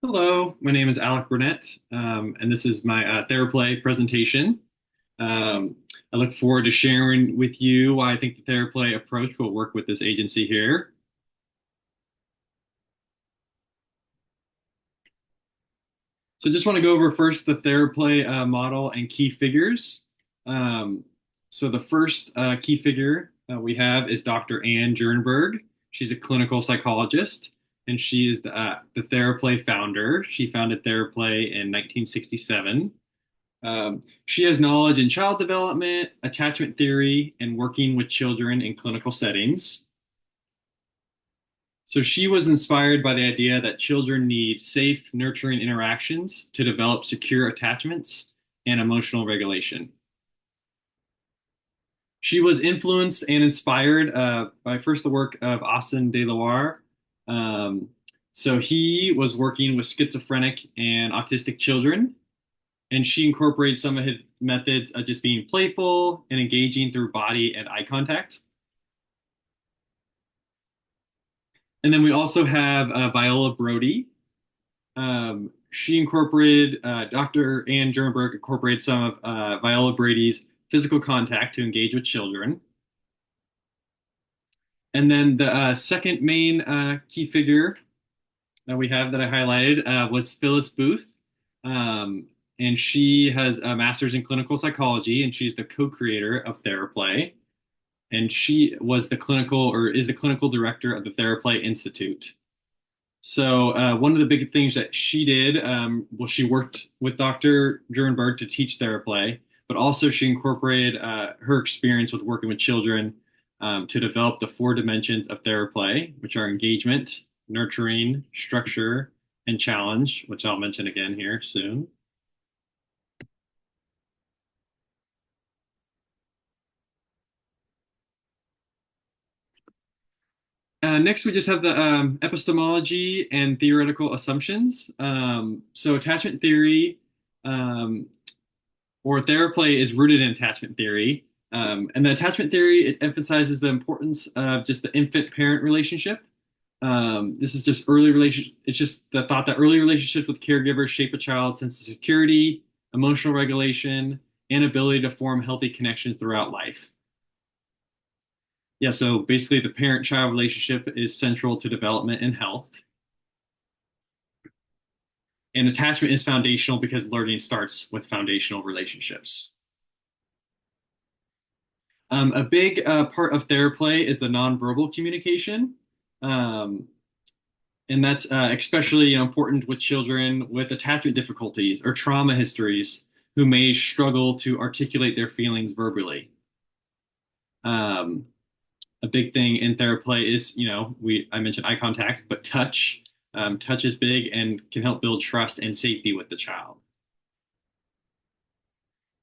Hello, my name is Alec Burnett, and this is my TheraPlay presentation. Um, I look forward to sharing with you why I think the TheraPlay approach will work with this agency here. So just want to go over first the TheraPlay model and key figures. Um, so the first key figure we have is Dr. Ann Jernberg. She's a clinical psychologist, and she is the TheraPlay founder. She founded TheraPlay in 1967. She has knowledge in child development, attachment theory, and working with children in clinical settings. So she was inspired by the idea that children need safe, nurturing interactions to develop secure attachments and emotional regulation. She was influenced and inspired by first the work of Austin de Loire. Um, so he was working with schizophrenic and autistic children, and she incorporates some of his methods of just being playful and engaging through body and eye contact. And then we also have Viola Brody. She incorporated, Dr. Ann Jernberg incorporated some of Viola Brady's physical contact to engage with children. And then the second main key figure that we have that I highlighted was Phyllis Booth. Um, and she has a master's in clinical psychology, and she's the co-creator of TheraPlay. And she was the clinical or is the clinical director of the TheraPlay Institute. So one of the big things that she did, well, she worked with Dr. Jernberg to teach TheraPlay, but also she incorporated her experience with working with children to develop the four dimensions of TheraPlay, which are engagement, nurturing, structure, and challenge, which I'll mention again here soon. Next, we just have the epistemology and theoretical assumptions. So attachment theory um, or TheraPlay is rooted in attachment theory. And the attachment theory, it emphasizes the importance of just the infant-parent relationship. This is just early relation. It's just the thought that early relationships with caregivers shape a child's sense of security, emotional regulation, and ability to form healthy connections throughout life. Yeah, so basically, the parent-child relationship is central to development and health. And attachment is foundational because learning starts with foundational relationships. A big part of TheraPlay is the nonverbal communication. Um, and that's especially important with children with attachment difficulties or trauma histories who may struggle to articulate their feelings verbally. Um, a big thing in TheraPlay is, I mentioned eye contact, but touch. Touch is big and can help build trust and safety with the child.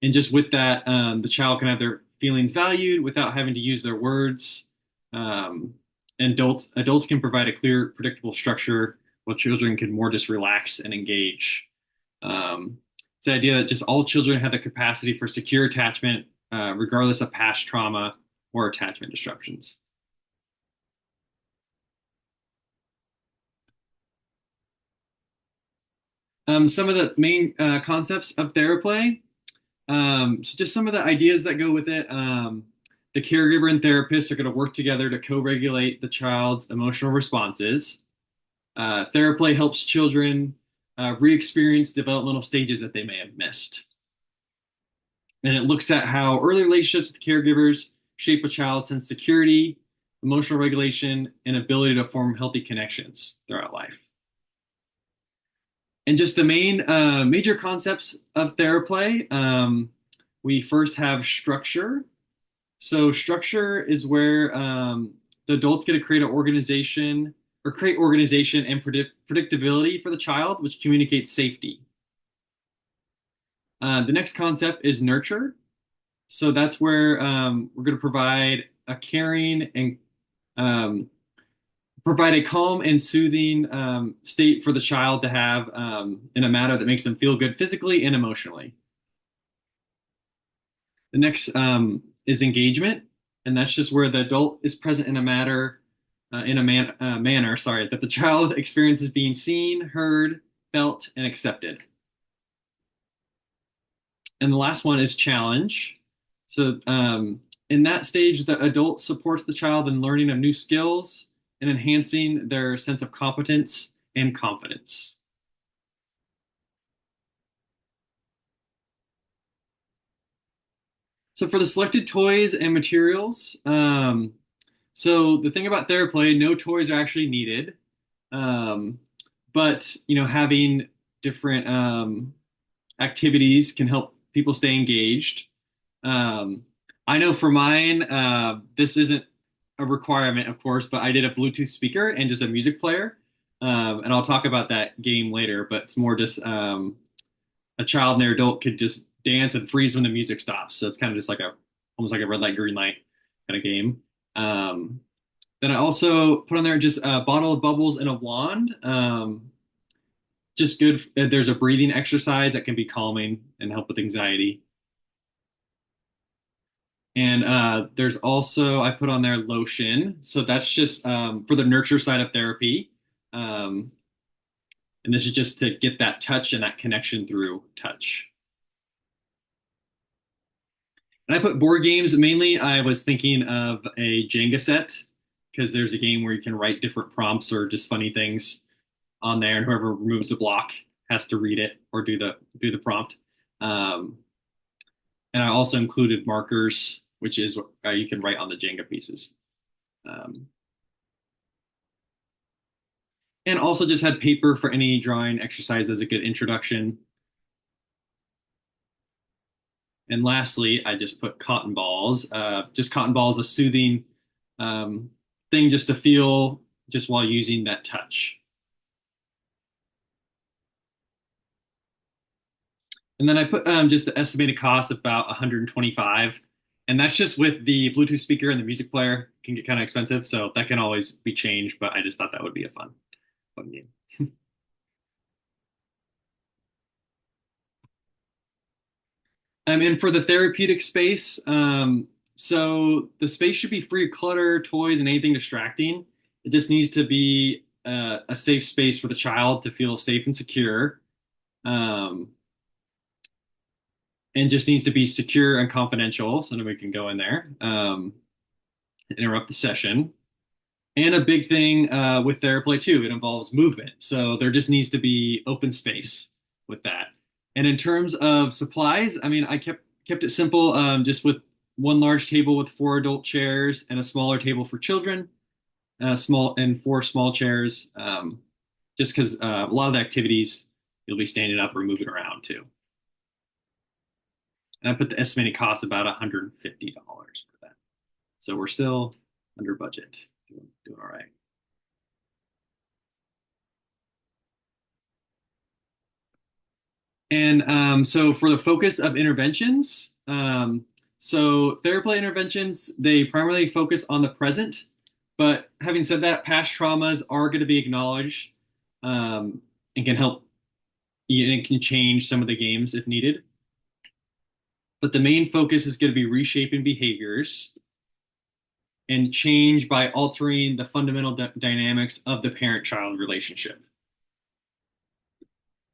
And just with that, the child can have their feelings valued without having to use their words. Um, and adults can provide a clear, predictable structure, while children can more just relax and engage. It's the idea that just all children have the capacity for secure attachment, regardless of past trauma or attachment disruptions. Some of the main concepts of TheraPlay. So just some of the ideas that go with it. The caregiver and therapist are going to work together to co-regulate the child's emotional responses. TheraPlay helps children re-experience developmental stages that they may have missed. And it looks at how early relationships with caregivers shape a child's sense of security, emotional regulation, and ability to form healthy connections throughout life. And just the main major concepts of TheraPlay, we first have structure. So structure is where the adult's going to create an organization or create organization and predictability for the child, which communicates safety. The next concept is nurture. So that's where we're going to provide a caring and provide a calm and soothing state for the child to have in a manner that makes them feel good physically and emotionally. The next is engagement, and that's just where the adult is present in a manner, manner, sorry, that the child experiences being seen, heard, felt, and accepted. And the last one is challenge. So in that stage, the adult supports the child in learning of new skills and enhancing their sense of competence and confidence. So for the selected toys and materials, so the thing about TheraPlay, no toys are actually needed, um, but having different activities can help people stay engaged. Um, I know for mine, this isn't a requirement, of course, but I did a Bluetooth speaker and just a music player. And I'll talk about that game later, but it's more just a child and their adult could just dance and freeze when the music stops. So it's kind of just like almost like a red light, green light kind of game. Um, then I also put on there just a bottle of bubbles and a wand. Just good. There's a breathing exercise that can be calming and help with anxiety. And there's also, I put on there lotion. So that's just for the nurture side of therapy. Um, and this is just to get that touch and that connection through touch. And I put board games mainly. I was thinking of a Jenga set because there's a game where you can write different prompts or just funny things on there, and whoever removes the block has to read it or do the prompt. Um, and I also included markers, which is you can write on the Jenga pieces. Um, and also just had paper for any drawing exercise as a good introduction. And lastly, I just put cotton balls. Just cotton balls, a soothing thing just to feel just while using that touch. And then I put just the estimated cost about 125, and that's just with the Bluetooth speaker and the music player can get kind of expensive, so that can always be changed. But I just thought that would be a fun game. And for the therapeutic space, so the space should be free of clutter, toys, and anything distracting. It just needs to be a safe space for the child to feel safe and secure, um, and just needs to be secure and confidential, so nobody can go in there, interrupt the session. And a big thing with TheraPlay too, it involves movement. So there just needs to be open space with that. And in terms of supplies, I mean, I kept it simple, just with one large table with four adult chairs and a smaller table for children, small and four small chairs. Just because a lot of the activities you'll be standing up or moving around too. And I put the estimated cost about $150 for that. So we're still under budget, doing all right. And so for the focus of interventions, so TheraPlay interventions, they primarily focus on the present. But having said that, past traumas are going to be acknowledged and can help, and can change some of the games if needed. But the main focus is going to be reshaping behaviors and change by altering the fundamental dynamics of the parent-child relationship.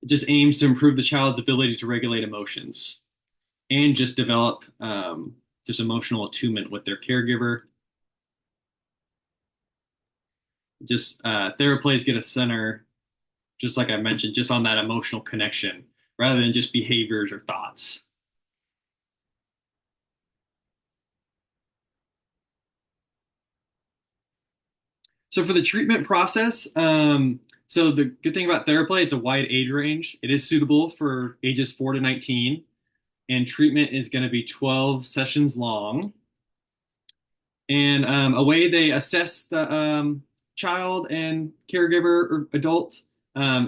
It just aims to improve the child's ability to regulate emotions and just develop just emotional attunement with their caregiver. Just theraplays get a center, just like I mentioned, just on that emotional connection rather than just behaviors or thoughts. So for the treatment process, so the good thing about TheraPlay, it's a wide age range. It is suitable for ages 4 to 19, and treatment is going to be 12 sessions long. And a way they assess the child and caregiver or adult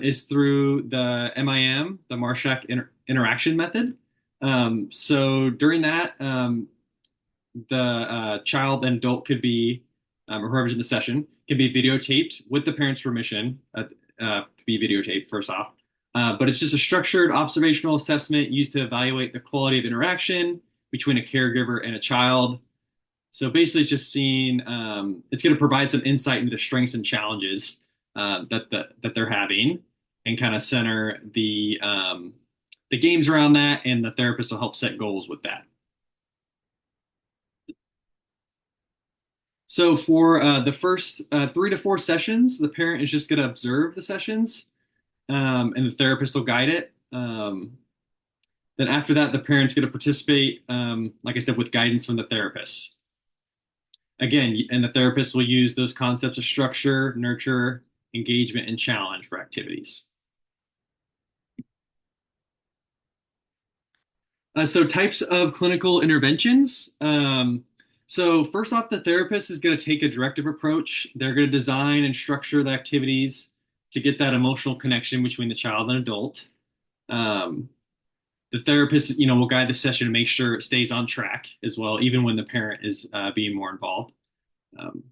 is through the MIM, the Marshak interaction method. So during that, the child and adult could be, or whoever's in the session, can be videotaped with the parent's permission to be videotaped first off. But it's just a structured observational assessment used to evaluate the quality of interaction between a caregiver and a child. So basically, it's just seeing, it's going to provide some insight into the strengths and challenges that they're having. and kind of center the games around that, and the therapist will help set goals with that. So for the first 3 to 4 sessions, the parent is just going to observe the sessions, and the therapist will guide it. Then after that, the parent's going to participate, like I said, with guidance from the therapist. Again, and the therapist will use those concepts of structure, nurture, engagement, and challenge for activities. So types of clinical interventions. So first off, the therapist is going to take a directive approach. They're going to design and structure the activities to get that emotional connection between the child and adult. Um, the therapist, will guide the session to make sure it stays on track as well, even when the parent is being more involved. Um,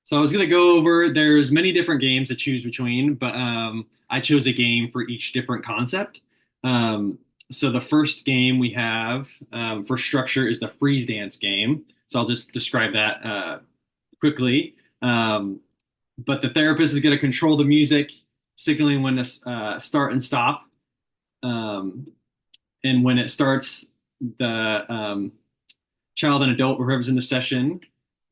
so I was going to go over, there's many different games to choose between, but I chose a game for each different concept. Um, so the first game we have for structure is the freeze dance game. So I'll just describe that quickly. But the therapist is going to control the music, signaling when to start and stop. Um, and when it starts, the child and adult, whoever's in the session,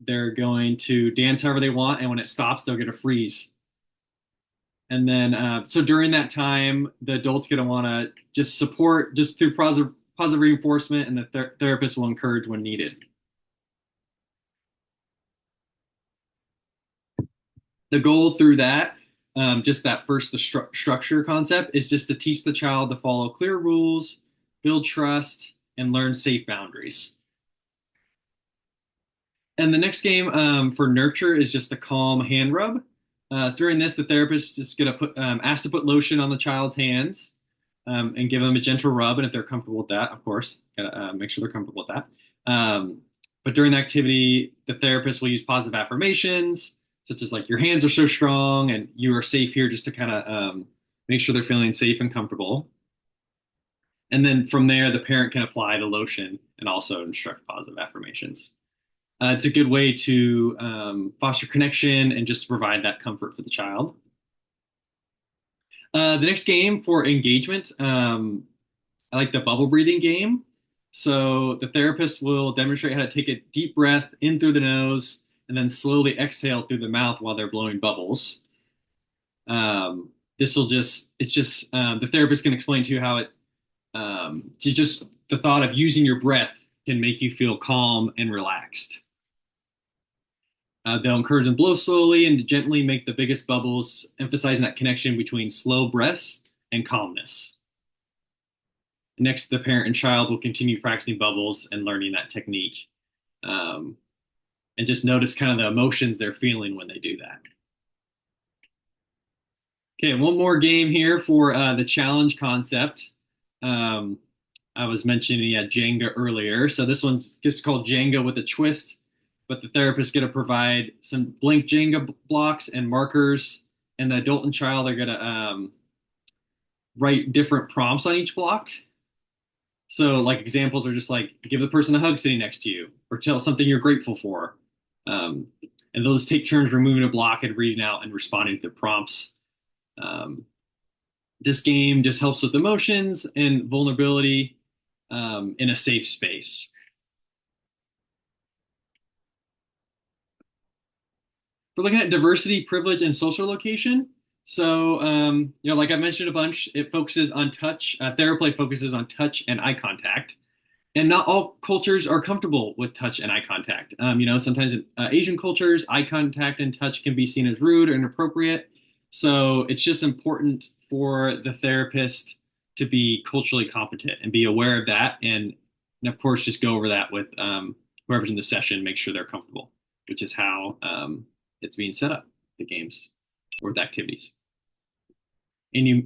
they're going to dance however they want, and when it stops, they'll get a freeze. And then, so during that time, the adult's going to want to just support just through positive reinforcement, and the therapist will encourage when needed. The goal through that, just that first, the structure concept, is just to teach the child to follow clear rules, build trust, and learn safe boundaries. And the next game for nurture is just the calm hand rub. So during this, the therapist is going to ask to put lotion on the child's hands and give them a gentle rub. And if they're comfortable with that, of course, gotta make sure they're comfortable with that. But during the activity, the therapist will use positive affirmations, such as like your hands are so strong and you are safe here, just to kind of make sure they're feeling safe and comfortable. And then from there, the parent can apply the lotion and also instruct positive affirmations. It's a good way to foster connection and just provide that comfort for the child. The next game for engagement, I like the bubble breathing game. So the therapist will demonstrate how to take a deep breath in through the nose and then slowly exhale through the mouth while they're blowing bubbles. This will just, it's just, the therapist can explain to you how just the thought of using your breath can make you feel calm and relaxed. They'll encourage them to blow slowly and to gently make the biggest bubbles, emphasizing that connection between slow breaths and calmness. Next, the parent and child will continue practicing bubbles and learning that technique. And just notice kind of the emotions they're feeling when they do that. Okay, one more game here for the challenge concept. I was mentioning Jenga earlier. So this one's just called Jenga with a twist, but the therapist is going to provide some blank Jenga blocks and markers, and the adult and child are going to write different prompts on each block. So, like examples are just like give the person a hug sitting next to you, or tell something you're grateful for. And they'll just take turns removing a block and reading out and responding to the prompts. This game just helps with emotions and vulnerability in a safe space. We're looking at diversity, privilege, and social location. So, like I mentioned a bunch, it focuses on touch. TheraPlay focuses on touch and eye contact. And not all cultures are comfortable with touch and eye contact. Sometimes in Asian cultures, eye contact and touch can be seen as rude or inappropriate. So it's just important for the therapist to be culturally competent and be aware of that. And of course, just go over that with whoever's in the session, make sure they're comfortable, which is how it's being set up, the games or the activities. And you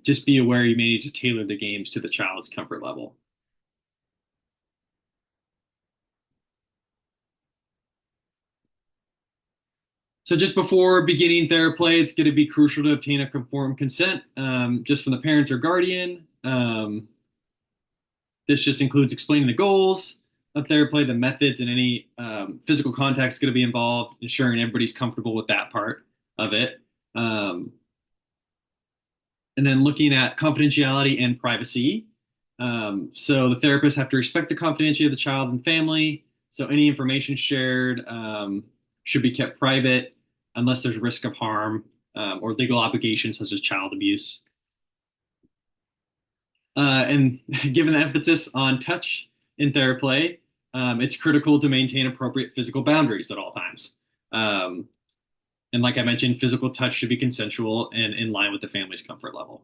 just be aware you may need to tailor the games to the child's comfort level. So just before beginning TheraPlay, it's going to be crucial to obtain a conformed consent just from the parents or guardian. This just includes explaining the goals of TheraPlay, the methods, and any physical contact is going to be involved, ensuring everybody's comfortable with that part of it. Um, and then looking at confidentiality and privacy. So the therapists have to respect the confidentiality of the child and family. So any information shared should be kept private unless there's risk of harm or legal obligations such as child abuse. And given the emphasis on touch in therapy, it's critical to maintain appropriate physical boundaries at all times. Um, and like I mentioned, physical touch should be consensual and in line with the family's comfort level.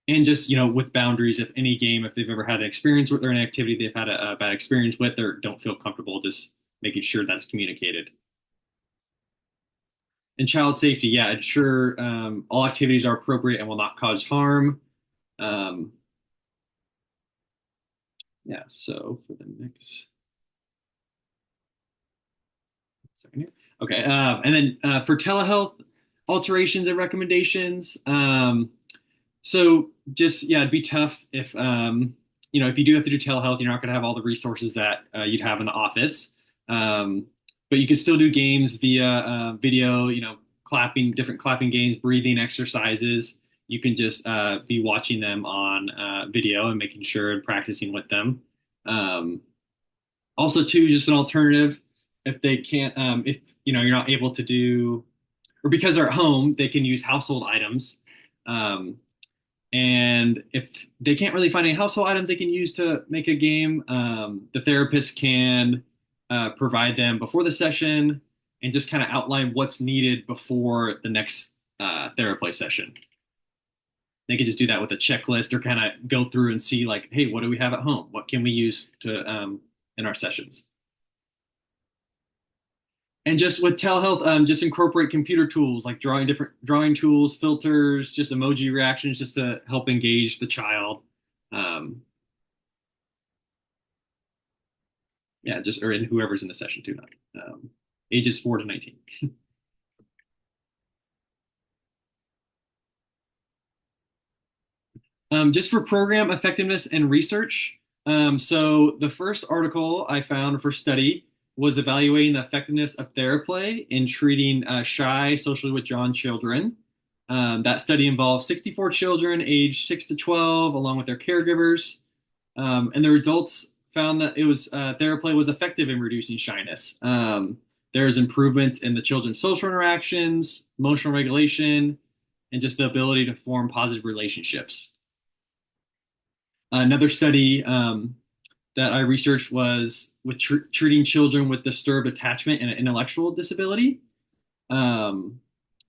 And just with boundaries, if any game, if they've ever had an experience with or an activity they've had a bad experience with or don't feel comfortable, just making sure that's communicated. And child safety, yeah, ensure all activities are appropriate and will not cause harm. Um, yeah, so for the next second here. Okay, and then for telehealth alterations and recommendations, so just yeah, it'd be tough if if you do have to do telehealth, you're not going to have all the resources that you'd have in the office. But you can still do games via video, clapping, different clapping games, breathing exercises. You can just be watching them on video and making sure and practicing with them. Um, Also, too, just an alternative if they can't, if you're not able to do, or because they're at home, they can use household items. Um, and if they can't really find any household items they can use to make a game, the therapist can provide them before the session and just kind of outline what's needed before the next therapy session. They can just do that with a checklist or kind of go through and see like, hey, what do we have at home? What can we use to in our sessions? And just with telehealth, just incorporate computer tools like different drawing tools, filters, just emoji reactions, just to help engage the child. Um, yeah, just or in whoever's in the session too, not ages 4 to 19. Just for program effectiveness and research. So the first article I found for study was evaluating the effectiveness of Theraplay in treating shy, socially withdrawn children. That study involved 64 children aged 6 to 12, along with their caregivers. And the results found that it was Theraplay was effective in reducing shyness. There's improvements in the children's social interactions, emotional regulation, and just the ability to form positive relationships. Another study that I researched was with treating children with disturbed attachment and an intellectual disability. Um,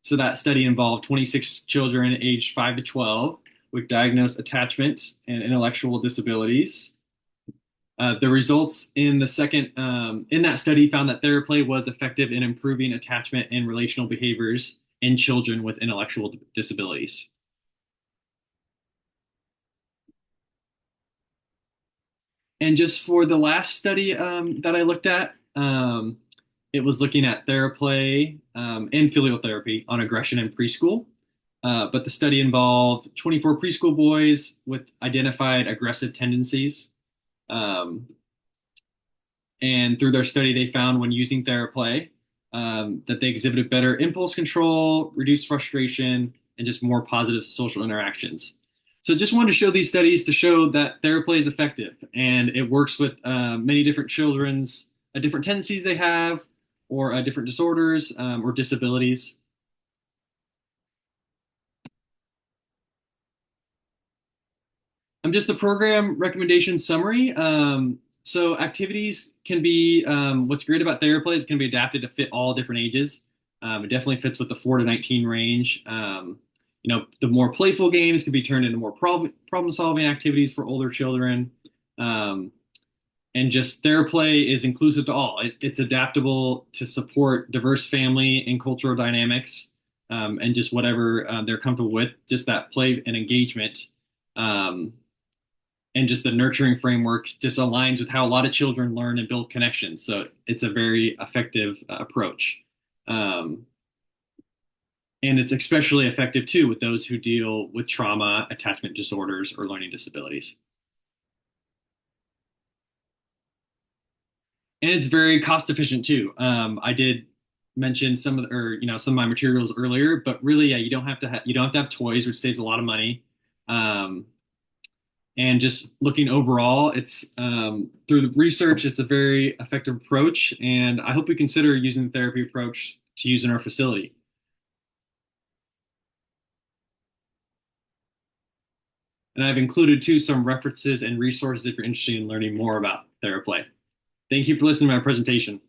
so that study involved 26 children aged 5 to 12 with diagnosed attachment and intellectual disabilities. The results in the second in that study found that Theraplay was effective in improving attachment and relational behaviors in children with intellectual disabilities. And just for the last study that I looked at, it was looking at Theraplay and filial therapy on aggression in preschool. But the study involved 24 preschool boys with identified aggressive tendencies. Um, and through their study, they found when using Theraplay that they exhibited better impulse control, reduced frustration, and just more positive social interactions. So just wanted to show these studies to show that Theraplay is effective and it works with many different children's different tendencies they have or different disorders or disabilities. Just the program recommendation summary. So activities can be what's great about Theraplay is it can be adapted to fit all different ages. It definitely fits with the 4 to 19 range. The more playful games can be turned into more problem solving activities for older children. Um, and just Theraplay is inclusive to all. It's adaptable to support diverse family and cultural dynamics, and just whatever they're comfortable with. Just that play and engagement. Um, and just the nurturing framework just aligns with how a lot of children learn and build connections. So it's a very effective approach. Um, and it's especially effective too with those who deal with trauma, attachment disorders, or learning disabilities. And it's very cost efficient too. I did mentioned some of the, or some of my materials earlier, but really, yeah, you don't have to have toys, which saves a lot of money. Um, and just looking overall, it's through the research, it's a very effective approach, and I hope we consider using the therapy approach to use in our facility. And I've included too some references and resources if you're interested in learning more about TheraPlay. Thank you for listening to my presentation.